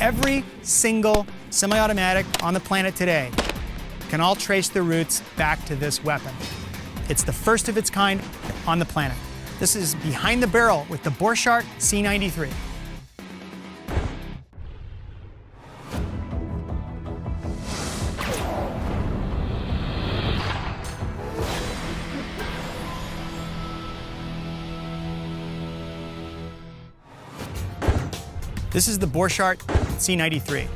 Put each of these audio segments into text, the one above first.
Every single semi-automatic on the planet today can all trace their roots back to this weapon. It's the first of its kind on the planet. This is behind the barrel with the Borchardt C93. This is the Borchardt C93,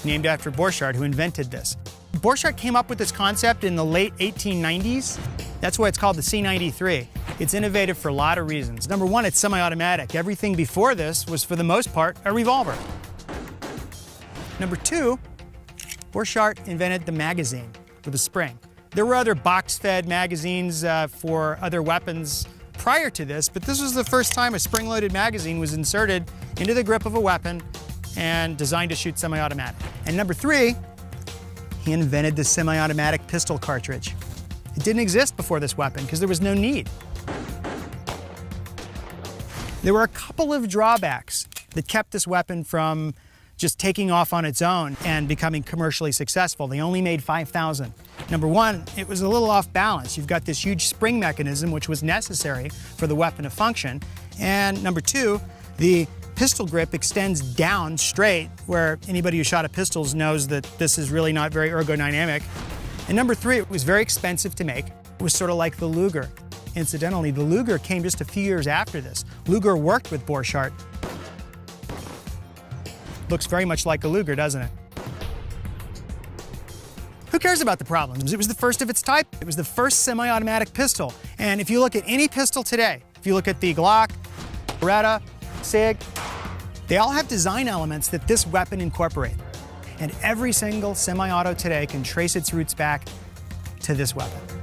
named after Borchardt, who invented this. Borchardt came up with this concept in the late 1890s. That's why it's called the C93. It's innovative for a lot of reasons. Number one, it's semi-automatic. Everything before this was, for the most part, a revolver. Number two, Borchardt invented the magazine with a spring. There were other box-fed magazines for other weapons prior to this, but this was the first time a spring-loaded magazine was inserted into the grip of a weapon and designed to shoot semi-automatic. And number three, he invented the semi-automatic pistol cartridge. It didn't exist before this weapon because there was no need. There were a couple of drawbacks that kept this weapon from just taking off on its own and becoming commercially successful. They only made 5,000. Number one, it was a little off balance. You've got this huge spring mechanism, which was necessary for the weapon to function. And number two, the pistol grip extends down straight, where anybody who shot at pistols knows that this is really not very ergodynamic. And number three, it was very expensive to make. It was sort of like the Luger. Incidentally, the Luger came just a few years after this. Luger worked with Borchardt. Looks very much like a Luger, doesn't it? Who cares about the problems? It was the first of its type. It was the first semi-automatic pistol. And if you look at any pistol today, if you look at the Glock, Beretta, SIG, they all have design elements that this weapon incorporate. And every single semi-auto today can trace its roots back to this weapon.